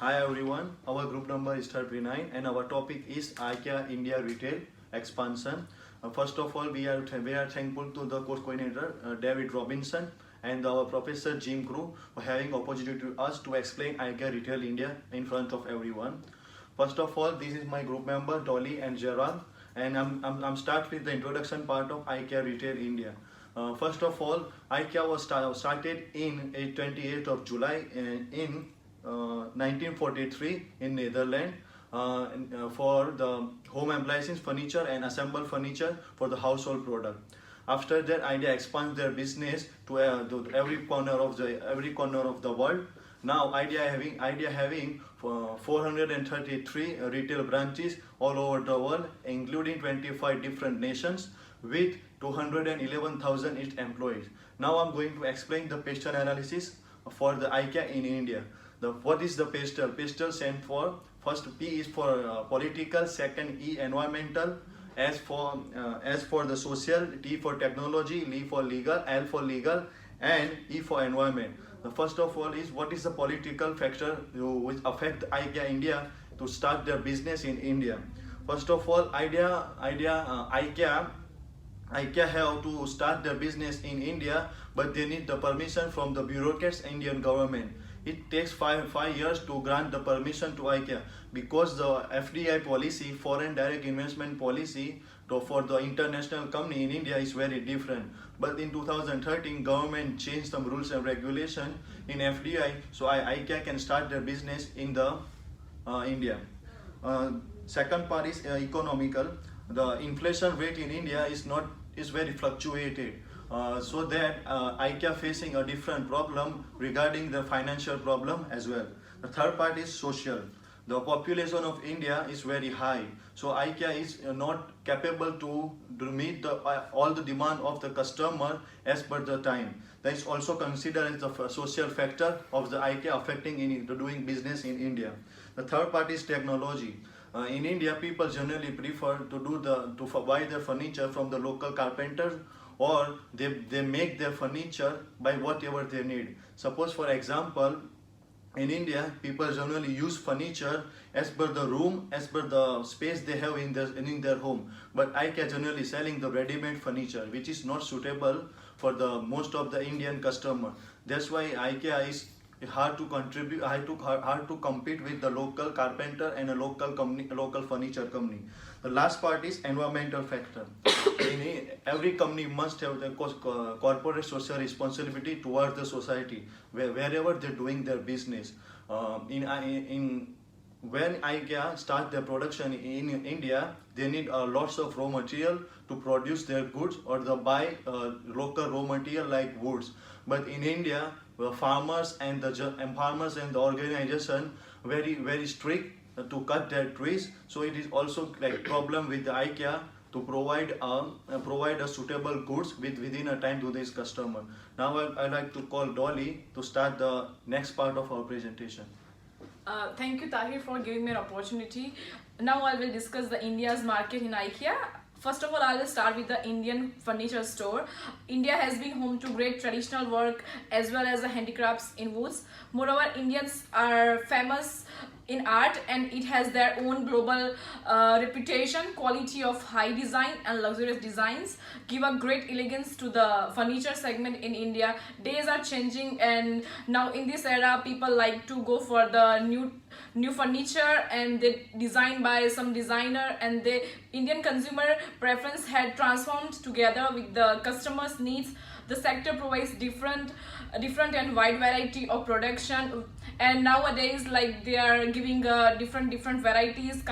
Hi everyone, our group number is 39 and our topic is IKEA India Retail Expansion. First of all, we are thankful to the course coordinator David Robinson and our professor Jim Crew for having opportunity to us to explain IKEA Retail India in front of everyone. First of all, this is my group member Dolly and Gerard, and I'm start with the introduction part of IKEA Retail India. First of all, IKEA was started in 28th of July in 1943 in Netherlands for the home appliances, furniture and assembled furniture for the household product. After that, IKEA expands their business to every corner of the world. Now IKEA having 433 retail branches all over the world, including 25 different nations with 211,000 each employees. Now I'm going to explain the pastel analysis for the IKEA in India. What is the pastel? Pastel stands for, first P is for political, second E environmental, S for the social, T for technology, L for legal, and E for environment. The first of all is what is the political factor which affect IKEA India to start their business in India. First of all, IKEA have to start their business in India, but they need the permission from the bureaucrats Indian government. It takes five years to grant the permission to IKEA because the FDI policy, foreign direct investment policy, for the international company in India is very different. But in 2013, government changed some rules and regulation in FDI, so IKEA can start their business in the India. Second part is economical. The inflation rate in India is very fluctuated. So that IKEA facing a different problem regarding the financial problem as well. The third part is social. The population of India is very high, so IKEA is not capable to meet all the demand of the customer as per the time. That is also considered as the social factor of the IKEA affecting in doing business in India. The third part is technology. In India, people generally prefer to buy their furniture from the local carpenters, or they make their furniture by whatever they need. Suppose for example, in India, people generally use furniture as per the room, as per the space they have in their home. But IKEA generally selling the ready-made furniture, which is not suitable for the most of the Indian customer. That's why IKEA is hard to compete with the local carpenter and a local furniture company. The last part is environmental factor. Every company must have the corporate social responsibility towards the society wherever they're doing their business. When IKEA start their production in India, they need lots of raw material to produce their goods, or they buy local raw material like woods. But in India, farmers and the organization very strict to cut their trees. So it is also like problem with the IKEA to provide a suitable goods within a time to this customer. Now I'd like to call Dolly to start the next part of our presentation. Thank you, Tahir, for giving me an opportunity. Now I will discuss the India's market in IKEA. First of all, I will start with the Indian furniture store. India has been home to great traditional work as well as the handicrafts in woods. Moreover, Indians are famous in art, and it has their own global reputation. Quality of high design and luxurious designs give a great elegance to the furniture segment in India. Days are changing, and now in this era, people like to go for the new furniture, and they designed by some designer, and the Indian consumer preference had transformed together with the customers' needs. The sector provides different and wide variety of production, and nowadays like they are giving different varieties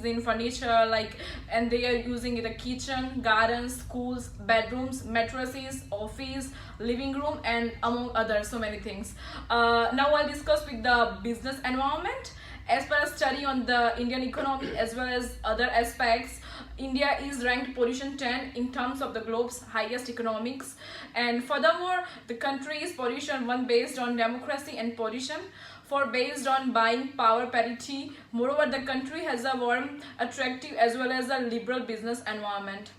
in furniture, and they are using in the kitchen, gardens, schools, bedrooms, mattresses, office, living room, and among others, so many things. Now I'll discuss with the business environment. As per a study on the Indian economy as well as other aspects, India is ranked position 10 in terms of the globe's highest economics, and furthermore, the country is position 1 based on democracy and position 4 based on buying power parity. Moreover, the country has a warm, attractive as well as a liberal business environment.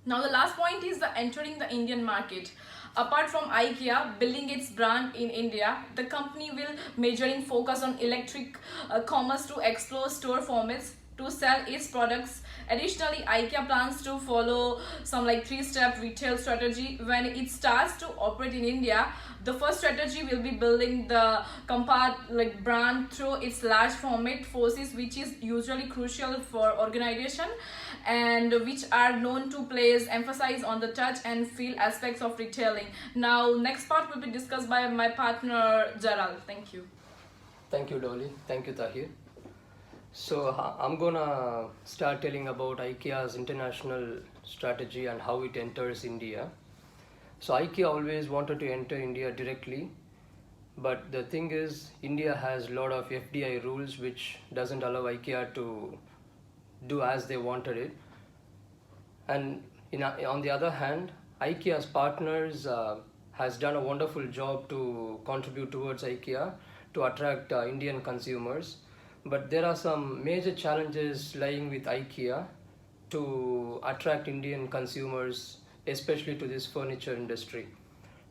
Now the last point is the entering the Indian market. Apart from IKEA building its brand in India, the company will majoring focus on electric commerce to explore store formats to sell its products. Additionally, IKEA plans to follow some like three-step retail strategy when it starts to operate in India. The first strategy will be building the compact like brand through its large format forces, which is usually crucial for organization and which are known to place emphasis on the touch and feel aspects of retailing. Now, next part will be discussed by my partner Jaral. Thank you. Thank you, Dolly. Thank you, Tahir. So I'm gonna start telling about IKEA's international strategy and how it enters India. So IKEA always wanted to enter India directly, but the thing is, India has a lot of FDI rules which doesn't allow IKEA to do as they wanted it. And on the other hand, IKEA's partners has done a wonderful job to contribute towards IKEA to attract Indian consumers. But there are some major challenges lying with IKEA to attract Indian consumers, especially to this furniture industry.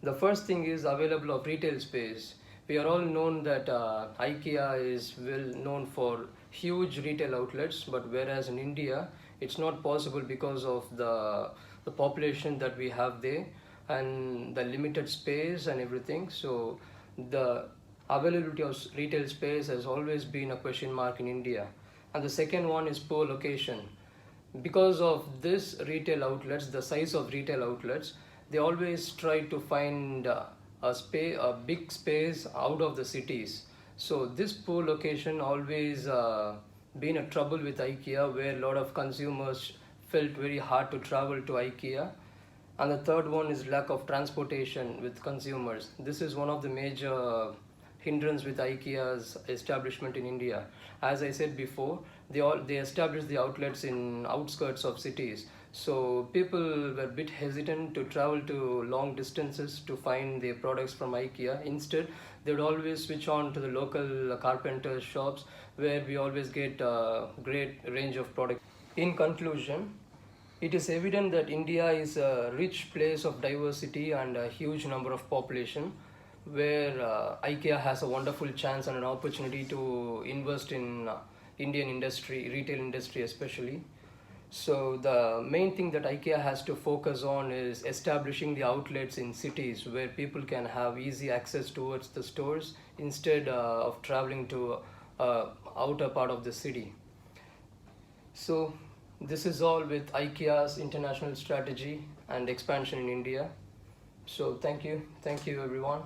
The first thing is available of retail space. We are all known that IKEA is well known for huge retail outlets, but whereas in India, it's not possible because of the population that we have there and the limited space and everything. So the availability of retail space has always been a question mark in India. And the second one is poor location. Because of this retail outlets, the size of retail outlets, they always try to find a big space out of the cities. So this poor location always been a trouble with IKEA, where a lot of consumers felt very hard to travel to IKEA. And the third one is lack of transportation with consumers. This is one of the major hindrance with IKEA's establishment in India. As I said before, they established the outlets in outskirts of cities. So people were a bit hesitant to travel to long distances to find their products from IKEA. Instead, they would always switch on to the local carpenter shops where we always get a great range of products. In conclusion, it is evident that India is a rich place of diversity and a huge number of population, where IKEA has a wonderful chance and an opportunity to invest in Indian industry, retail industry especially. So the main thing that IKEA has to focus on is establishing the outlets in cities where people can have easy access towards the stores instead of traveling to outer part of the city. So this is all with IKEA's international strategy and expansion in India. So thank you everyone.